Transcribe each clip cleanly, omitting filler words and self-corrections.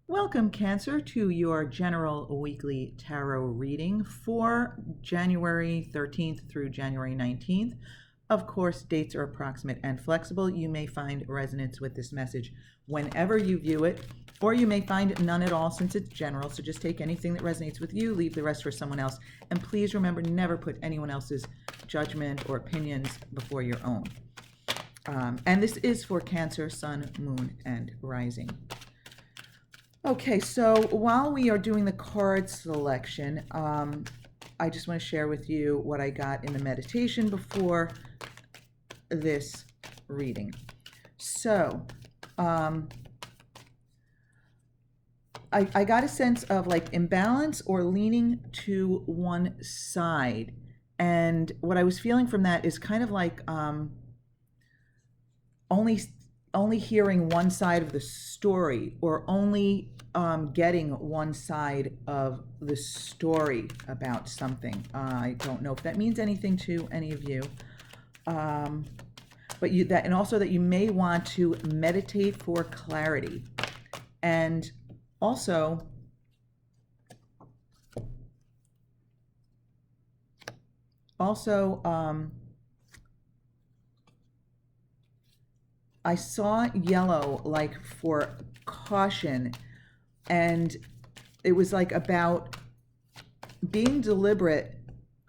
Welcome, Cancer, to your general weekly tarot reading for January 13th through January 19th. Of course, dates are approximate and flexible. You may find resonance with this message whenever you view it, or you may find none at all since it's general. So just take anything that resonates with you, leave the rest for someone else. And please remember, never put anyone else's judgment or opinions before your own. And this is for Cancer, Sun, Moon, and Rising. Okay, so while we are doing the card selection, I just want to share with you what I got in the meditation before this reading. So, I got a sense of like imbalance or leaning to one side. And what I was feeling from that is kind of like only hearing one side of the story, or only getting one side of the story about something. I don't know if that means anything to any of you, but and also that you may want to meditate for clarity, and also I saw yellow like for caution, and it was like about being deliberate.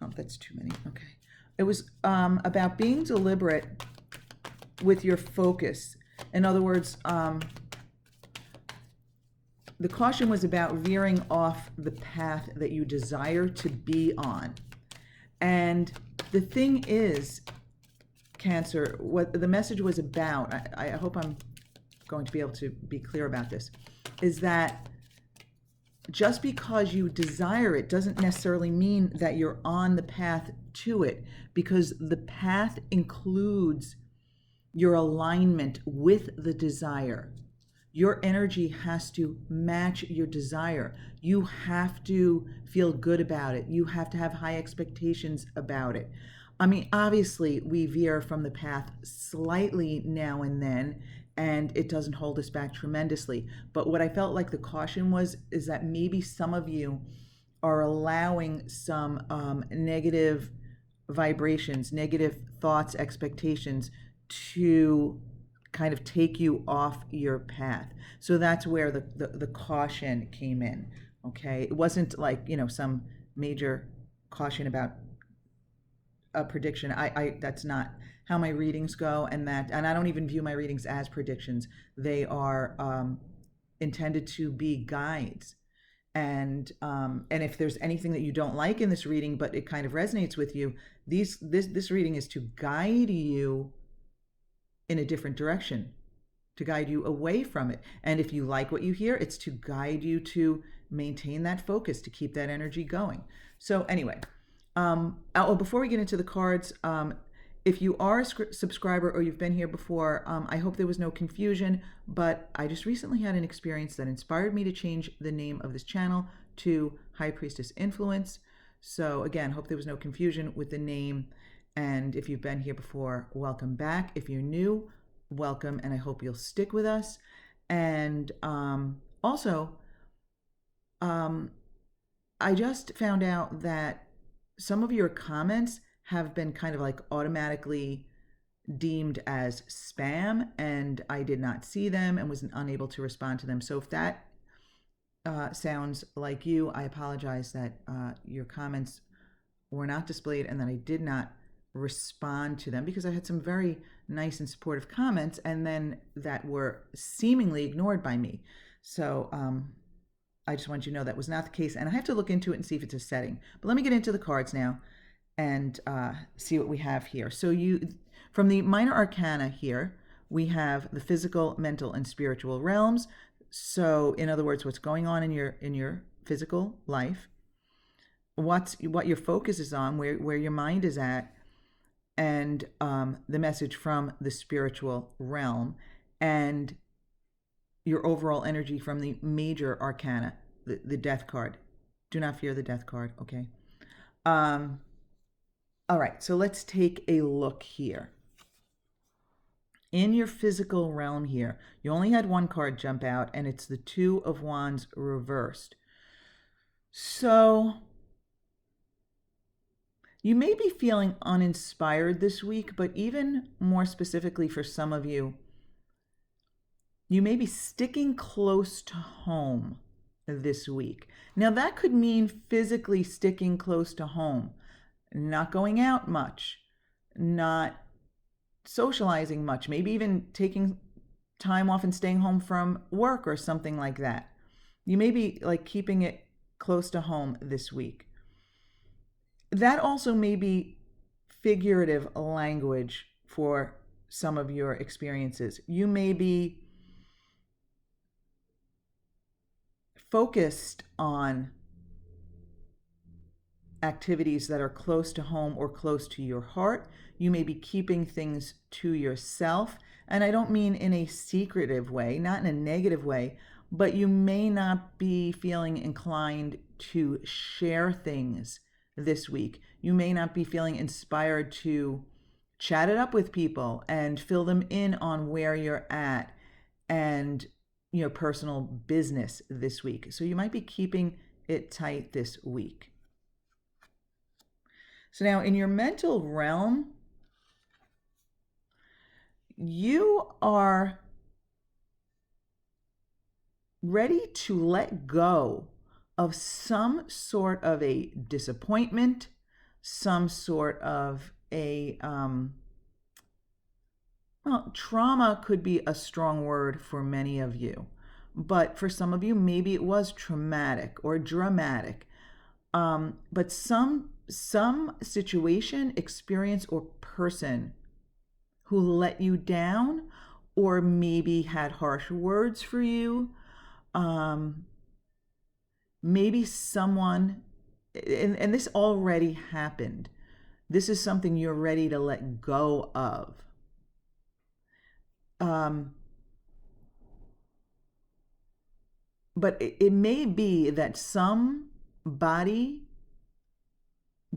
Oh, that's too many. Okay. It was about being deliberate with your focus. In other words, the caution was about veering off the path that you desire to be on. And the thing is, Cancer, what the message was about, I hope I'm going to be able to be clear about this, is that just because you desire it doesn't necessarily mean that you're on the path to it, because the path includes your alignment with the desire. Your energy has to match your desire. You have to feel good about it. You have to have high expectations about it. I mean, obviously, we veer from the path slightly now and then, and it doesn't hold us back tremendously. But what I felt like the caution is that maybe some of you are allowing some negative vibrations, negative thoughts, expectations to kind of take you off your path. So that's where the caution came in. Okay, it wasn't like, some major caution about a prediction. I that's not how my readings go, and I don't even view my readings as predictions. They are intended to be guides. And if there's anything that you don't like in this reading, but it kind of resonates with you, this reading is to guide you in a different direction, to guide you away from it. And if you like what you hear, it's to guide you to maintain that focus, to keep that energy going. So anyway, before we get into the cards, if you are a subscriber or you've been here before, I hope there was no confusion, but I just recently had an experience that inspired me to change the name of this channel to High Priestess Influence. So again, hope there was no confusion with the name. And if you've been here before, welcome back. If you're new, welcome, and I hope you'll stick with us. And also, I just found out that some of your comments have been kind of like automatically deemed as spam, and I did not see them and was unable to respond to them. So if that sounds like you, I apologize that your comments were not displayed and that I did not respond to them, because I had some very nice and supportive comments and then that were seemingly ignored by me. So I just want you to know that was not the case, and I have to look into it and see if it's a setting. But let me get into the cards now and see what we have here. So from the minor arcana here, we have the physical, mental, and spiritual realms. So in other words, what's going on in your physical life, what your focus is on, where your mind is at, and the message from the spiritual realm, and your overall energy from the major arcana, the death card. Do not fear the death card, okay? All right, so let's take a look here. in your physical realm here, you only had one card jump out, and it's the Two of Wands reversed. So you may be feeling uninspired this week, but even more specifically for some of you, you may be sticking close to home this week. Now, that could mean physically sticking close to home, not going out much, not socializing much, maybe even taking time off and staying home from work or something like that. You may be like keeping it close to home this week. That also may be figurative language for some of your experiences. You may be focused on activities that are close to home or close to your heart. You may be keeping things to yourself. And I don't mean in a secretive way, not in a negative way, but you may not be feeling inclined to share things this week. You may not be feeling inspired to chat it up with people and fill them in on where you're at and your personal business this week. So you might be keeping it tight this week. So now in your mental realm, you are ready to let go of some sort of a disappointment, some sort of a, trauma could be a strong word for many of you. But for some of you, maybe it was traumatic or dramatic. But some situation, experience, or person who let you down or maybe had harsh words for you. Maybe someone, and this already happened. This is something you're ready to let go of. But it may be that somebody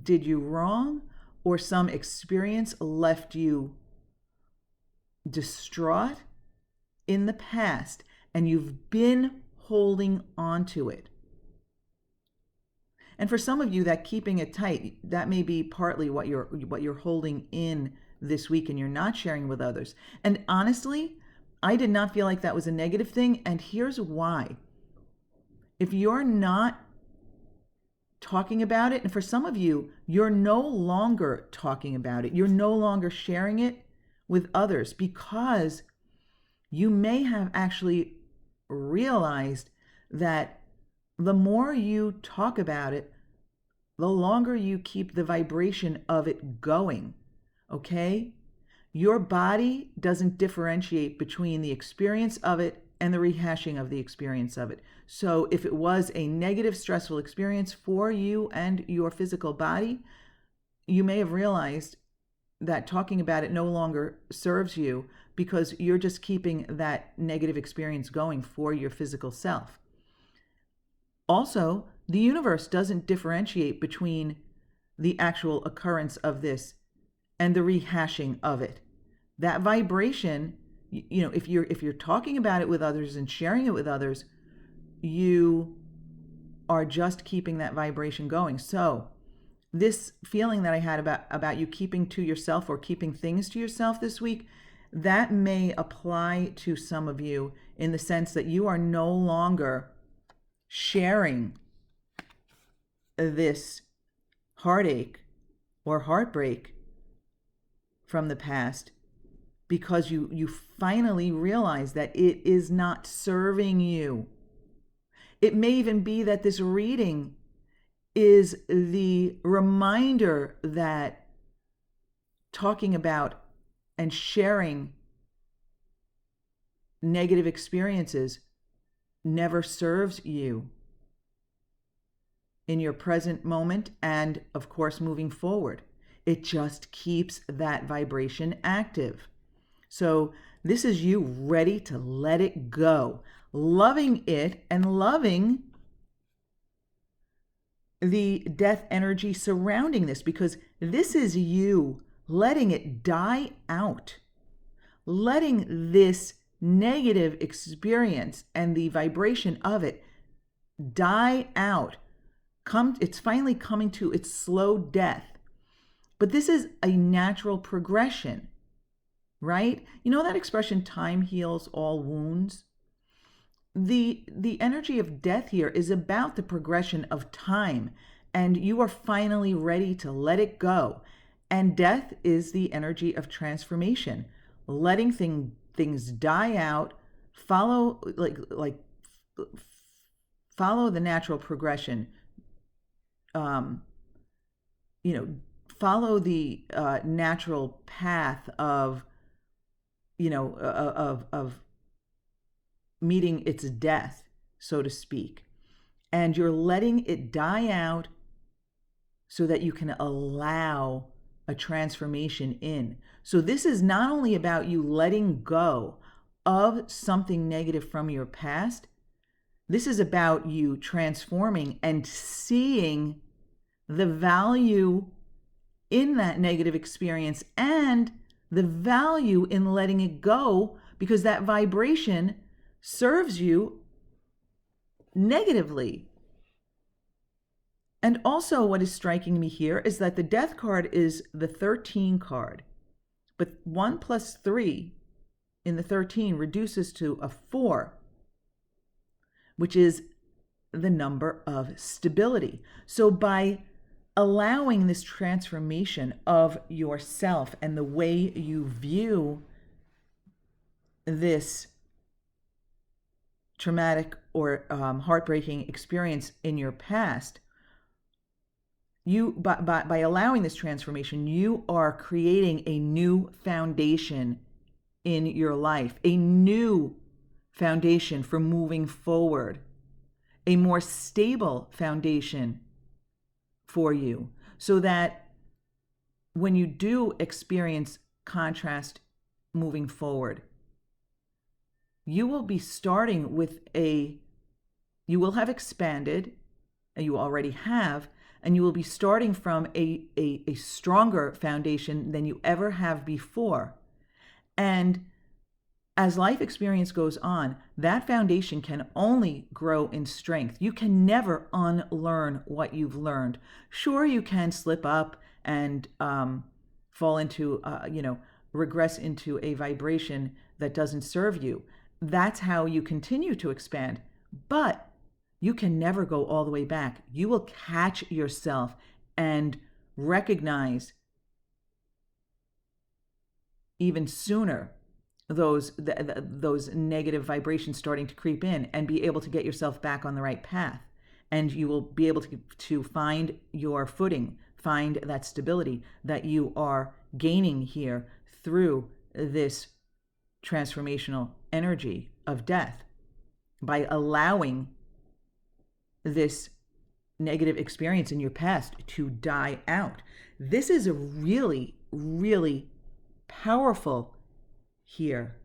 did you wrong, or some experience left you distraught in the past, and you've been holding on to it. And for some of you, that keeping it tight, that may be partly what you're holding in this week, and you're not sharing with others. And honestly, I did not feel like that was a negative thing, and here's why. If you're not talking about it, and for some of you, you're no longer talking about it, you're no longer sharing it with others, because you may have actually realized that the more you talk about it, the longer you keep the vibration of it going, okay? Your body doesn't differentiate between the experience of it and the rehashing of the experience of it. So if it was a negative, stressful experience for you and your physical body, you may have realized that talking about it no longer serves you, because you're just keeping that negative experience going for your physical self. Also, the universe doesn't differentiate between the actual occurrence of this and the rehashing of it. That vibration, if you're talking about it with others and sharing it with others, you are just keeping that vibration going. So this feeling that I had about you keeping to yourself or keeping things to yourself this week, that may apply to some of you in the sense that you are no longer sharing this heartache or heartbreak from the past, because you finally realize that it is not serving you. It may even be that this reading is the reminder that talking about and sharing negative experiences never serves you in your present moment and, of course, moving forward. It just keeps that vibration active. So this is you ready to let it go, loving it and loving the death energy surrounding this, because this is you letting it die out, letting this negative experience and the vibration of it die out. It's finally coming to its slow death. But this is a natural progression, right? You know that expression, time heals all wounds? The energy of death here is about the progression of time, and you are finally ready to let it go. And death is the energy of transformation, letting things die out, follow follow the natural progression. Follow the natural path of of meeting its death, so to speak. And you're letting it die out so that you can allow a transformation in. So this is not only about you letting go of something negative from your past, this is about you transforming and seeing the value in that negative experience and the value in letting it go, because that vibration serves you negatively. And also what is striking me here is that the death card is the 13 card, but 1 plus 3 in the 13 reduces to a 4, which is the number of stability. So by allowing this transformation of yourself and the way you view this traumatic or heartbreaking experience in your past, you by allowing this transformation, you are creating a new foundation in your life, a new foundation for moving forward, a more stable foundation for you, so that when you do experience contrast moving forward, you will be starting with you will have expanded, and you already have, and you will be starting from a stronger foundation than you ever have before. And as life experience goes on, that foundation can only grow in strength. You can never unlearn what you've learned. Sure, you can slip up and fall into, regress into a vibration that doesn't serve you. That's how you continue to expand. But you can never go all the way back. You will catch yourself and recognize even sooner those negative vibrations starting to creep in, and be able to get yourself back on the right path. And you will be able to find your footing, find that stability that you are gaining here through this transformational energy of death, by allowing this negative experience in your past to die out. This is a really, really powerful here.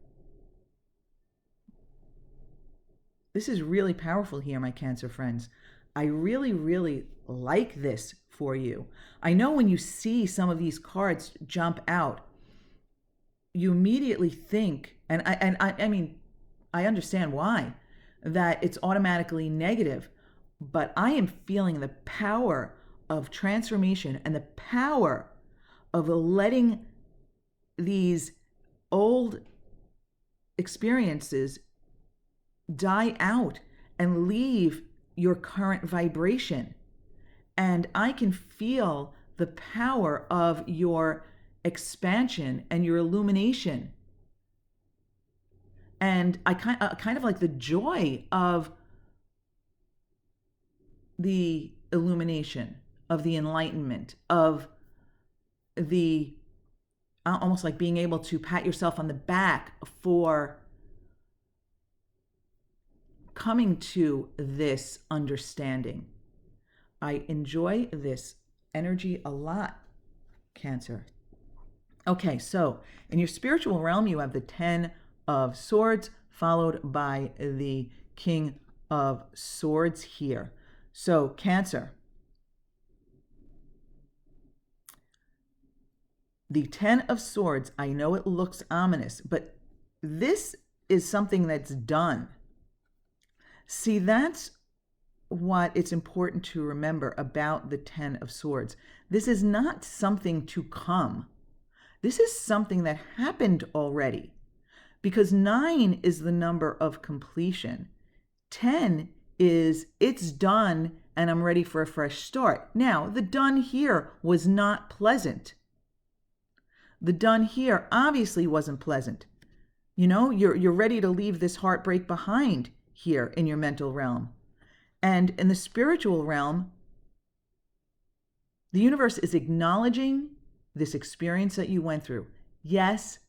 This is really powerful here, my Cancer friends. I really, really like this for you. I know when you see some of these cards jump out, you immediately think, and I mean, I understand why, that it's automatically negative, but I am feeling the power of transformation and the power of letting these old experiences die out and leave your current vibration. And I can feel the power of your expansion and your illumination. And I kind of like the joy of the illumination, of the enlightenment, of the almost like being able to pat yourself on the back for coming to this understanding. I enjoy this energy a lot, Cancer. Okay, so in your spiritual realm, you have the 10 of Swords, followed by the King of Swords here. So, Cancer, the 10 of Swords, I know it looks ominous, but this is something that's done. See, that's what it's important to remember about the Ten of Swords. This is not something to come. This is something that happened already, because 9 is the number of completion. 10 is it's done and I'm ready for a fresh start. Now, the done here was not pleasant. The done here obviously wasn't pleasant. You know, you're ready to leave this heartbreak behind here in your mental realm. And in the spiritual realm, the universe is acknowledging this experience that you went through. Yes,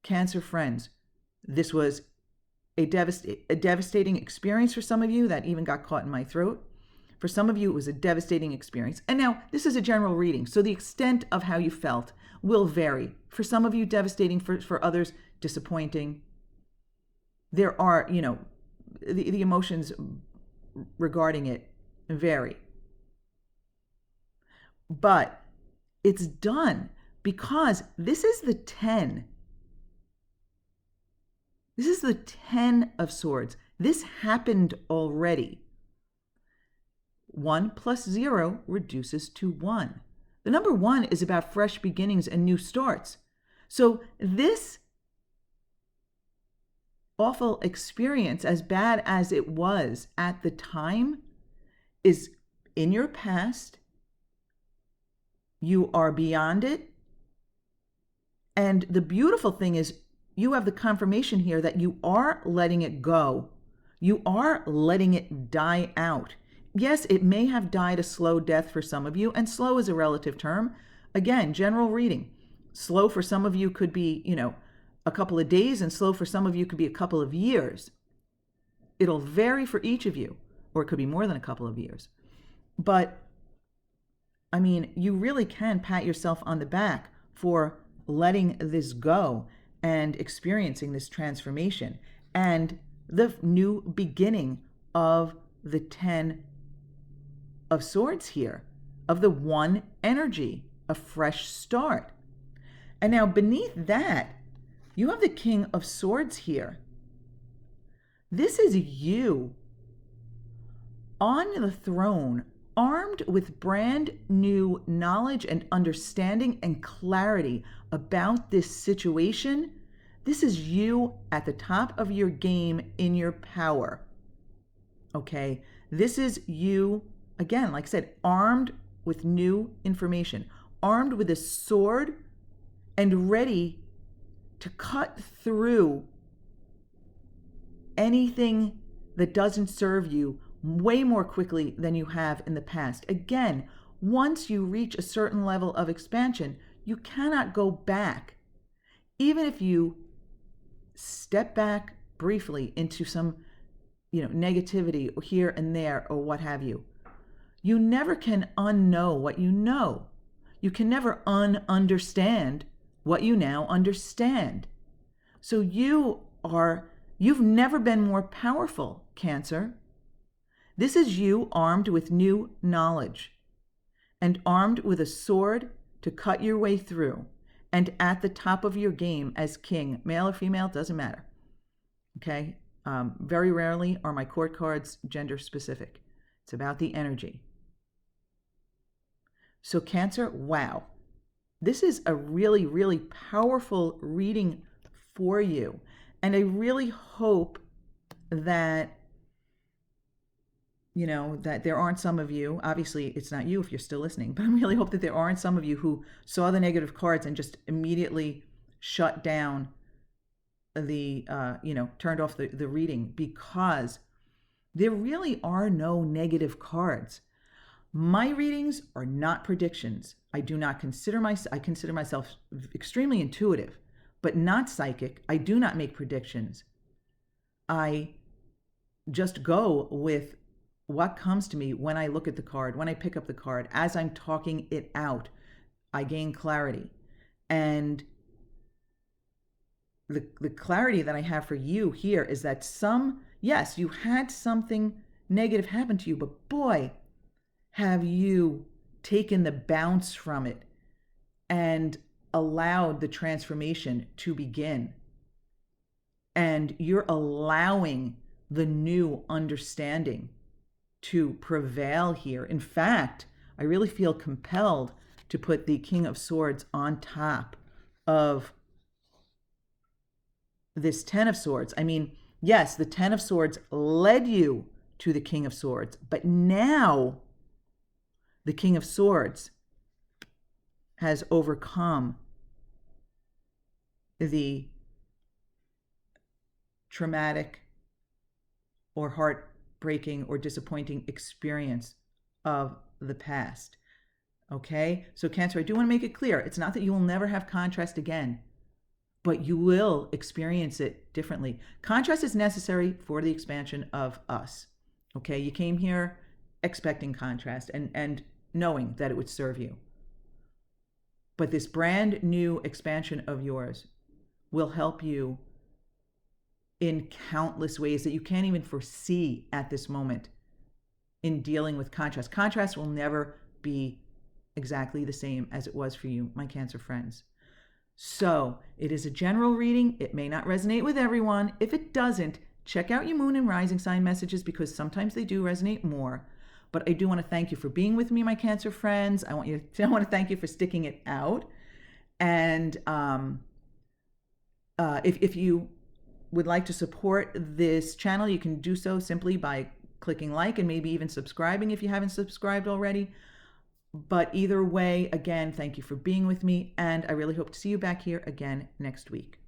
Cancer friends, this was a devastating experience for some of you that even got caught in my throat. For some of you, it was a devastating experience. And now, this is a general reading, so the extent of how you felt will vary. For some of you, devastating. For others, disappointing. There are, the emotions regarding it vary. But it's done because this is the 10. This is the 10 of Swords. This happened already. 1 plus 0 reduces to 1. The number 1 is about fresh beginnings and new starts. So this awful experience, as bad as it was at the time, is in your past. You are beyond it. And the beautiful thing is, you have the confirmation here that you are letting it go. You are letting it die out. Yes, it may have died a slow death for some of you, and slow is a relative term. Again, general reading. Slow for some of you could be, a couple of days, and slow for some of you could be a couple of years. It'll vary for each of you, or it could be more than a couple of years. But, you really can pat yourself on the back for letting this go and experiencing this transformation and the new beginning of the 10 of Swords here, of the 1 energy, a fresh start. And now beneath that, you have the King of Swords here. This is you on the throne, armed with brand new knowledge and understanding and clarity about this situation. This is you at the top of your game in your power. Okay? This is you, again, like I said, armed with new information, armed with a sword and ready to cut through anything that doesn't serve you way more quickly than you have in the past. Again, once you reach a certain level of expansion, you cannot go back. Even if you step back briefly into some, negativity here and there or what have you, you never can unknow what you know. You can never understand what you now understand. So you've never been more powerful, Cancer. This is you armed with new knowledge and armed with a sword to cut your way through and at the top of your game as king, male or female, doesn't matter. Okay? Very rarely are my court cards gender specific. It's about the energy. So Cancer, wow. This is a really, really powerful reading for you. And I really hope that that there aren't some of you, obviously it's not you if you're still listening, but I really hope that there aren't some of you who saw the negative cards and just immediately shut down the, turned off the reading, because there really are no negative cards. My readings are not predictions. I consider myself extremely intuitive, but not psychic. I do not make predictions. I just go with what comes to me when I look at the card, when I pick up the card. As I'm talking it out, I gain clarity. And the clarity that I have for you here is that yes, you had something negative happen to you, but boy, have you taken the bounce from it and allowed the transformation to begin. And you're allowing the new understanding to prevail here. In fact, I really feel compelled to put the King of Swords on top of this Ten of Swords. I mean, yes, the Ten of Swords led you to the King of Swords, but now the King of Swords has overcome the traumatic or heartbreaking or disappointing experience of the past. Okay? So, Cancer, I do want to make it clear. It's not that you will never have contrast again, but you will experience it differently. Contrast is necessary for the expansion of us. Okay? You came here expecting contrast and knowing that it would serve you. But this brand new expansion of yours will help you in countless ways that you can't even foresee at this moment in dealing with contrast. Contrast will never be exactly the same as it was for you, my Cancer friends. So it is a general reading. It may not resonate with everyone. If it doesn't, check out your moon and rising sign messages, because sometimes they do resonate more. But I do want to thank you for being with me, my Cancer friends. I want to thank you for sticking it out. And if you would like to support this channel, you can do so simply by clicking like and maybe even subscribing if you haven't subscribed already. But either way, again, thank you for being with me, and I really hope to see you back here again next week.